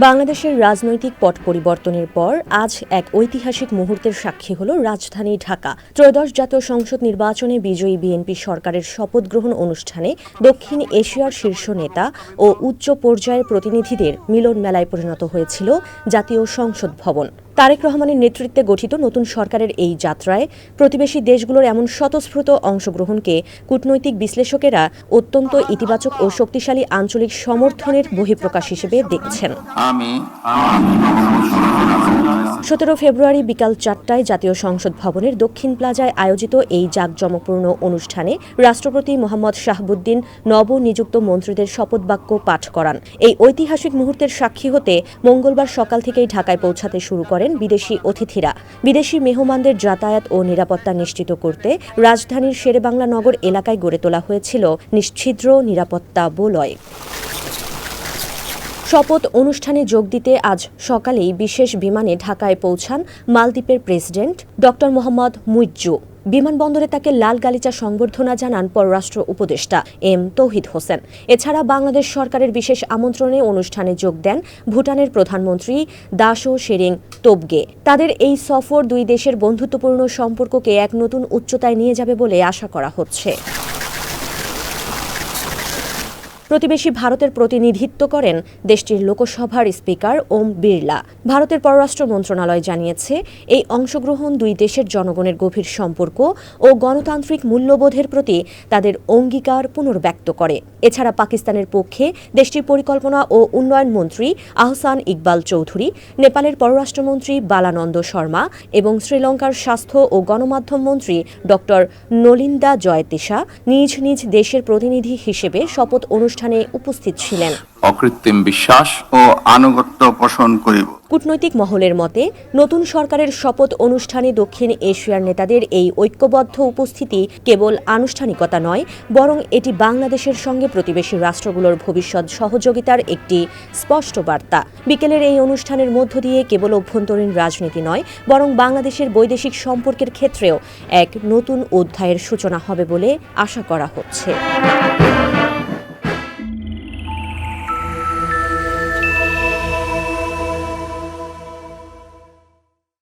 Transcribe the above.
বাংলাদেশের রাজনৈতিক পট পরিবর্তনের পর আজ এক ঐতিহাসিক মুহূর্তের সাক্ষী হল রাজধানী ঢাকা। ত্রয়োদশ জাতীয় সংসদ নির্বাচনে বিজয়ী বিএনপি সরকারের শপথ গ্রহণ অনুষ্ঠানে দক্ষিণ এশিয়ার শীর্ষ নেতা ও উচ্চ পর্যায়ের প্রতিনিধিদের মিলন মেলায় পরিণত হয়েছিল জাতীয় সংসদ ভবন। তারেক রহমানের নেতৃত্বে গঠিত নতুন সরকারের এই যাত্রায় প্রতিবেশী দেশগুলোর এমন স্বতঃস্ফূর্ত অংশগ্রহণকে কূটনৈতিক বিশ্লেষকেরা অত্যন্ত ইতিবাচক ও শক্তিশালী আঞ্চলিক সমর্থনের বহিঃপ্রকাশ হিসেবে দেখছেন। 17 ফেব্রুয়ারি বিকাল 4টায় জাতীয় সংসদ ভবনের দক্ষিণ প্লাজায় আয়োজিত এই জাঁকজমকপূর্ণ অনুষ্ঠানে রাষ্ট্রপতি মোহাম্মদ শাহাবুদ্দিন নবনিযুক্ত মন্ত্রীদের শপথবাক্য পাঠ করান। এই ঐতিহাসিক মুহূর্তের সাক্ষী হতে মঙ্গলবার সকাল থেকেই ঢাকায় পৌঁছাতে শুরু করেন বিদেশি অতিথিরা। বিদেশি মেহমানদের যাতায়াত ও নিরাপত্তা নিশ্চিত করতে রাজধানীর শেরেবাংলা নগর এলাকায় গড়ে তোলা হয়েছিল নিশ্ছিদ্র নিরাপত্তা বলয়। শপথ অনুষ্ঠানে যোগ দিতে আজ সকালেই বিশেষ বিমানে ঢাকায় পৌঁছান মালদ্বীপের প্রেসিডেন্ট ড মোহাম্মদ মুইজ্জু। বিমানবন্দরে তাকে লাল গালিচা সংবর্ধনা জানান পররাষ্ট্র উপদেষ্টা এম তৌহিদ হোসেন। এছাড়া বাংলাদেশ সরকারের বিশেষ আমন্ত্রণে অনুষ্ঠানে যোগ দেন ভুটানের প্রধানমন্ত্রী দাশো শেরিং তোবগে। তাদের এই সফর দুই দেশের বন্ধুত্বপূর্ণ সম্পর্ককে এক নতুন উচ্চতায় নিয়ে যাবে বলে আশা করা হচ্ছে। প্রতিবেশী ভারতের প্রতিনিধিত্ব করেন দেশটির লোকসভার স্পিকার ওম বিড়লা। ভারতের পররাষ্ট্র মন্ত্রণালয় জানিয়েছে, এই অংশগ্রহণ দুই দেশের জনগণের গভীর সম্পর্ক ও গণতান্ত্রিক মূল্যবোধের প্রতি তাদের অঙ্গীকার পুনর্ব্যক্ত করে। এছাড়া পাকিস্তানের পক্ষে দেশটির পরিকল্পনা ও উন্নয়ন মন্ত্রী আহসান ইকবাল চৌধুরী, নেপালের পররাষ্ট্রমন্ত্রী বালানন্দ শর্মা এবং শ্রীলঙ্কার স্বাস্থ্য ও গণমাধ্যম মন্ত্রী ড নলিন্দা জয়তিসা নিজ নিজ দেশের প্রতিনিধি হিসেবে শপথ অনুষ্ঠানে উপস্থিত ছিলেন। অকৃত্রিম বিশ্বাস ও আনুগত্য পোষণ করিব। কূটনৈতিক মহলের মতে, নতুন সরকারের শপথ অনুষ্ঠানে দক্ষিণ এশিয়ার নেতাদের এই ঐক্যবদ্ধ উপস্থিতি কেবল আনুষ্ঠানিকতা নয়, বরং এটি বাংলাদেশের সঙ্গে প্রতিবেশী রাষ্ট্রগুলোর ভবিষ্যৎ সহযোগিতার একটি স্পষ্ট বার্তা। বিকেলের এই অনুষ্ঠানের মধ্য দিয়ে কেবল অভ্যন্তরীণ রাজনীতি নয়, বরং বাংলাদেশের বৈদেশিক সম্পর্কের ক্ষেত্রেও এক নতুন অধ্যায়ের সূচনা হবে বলে আশা করা হচ্ছে।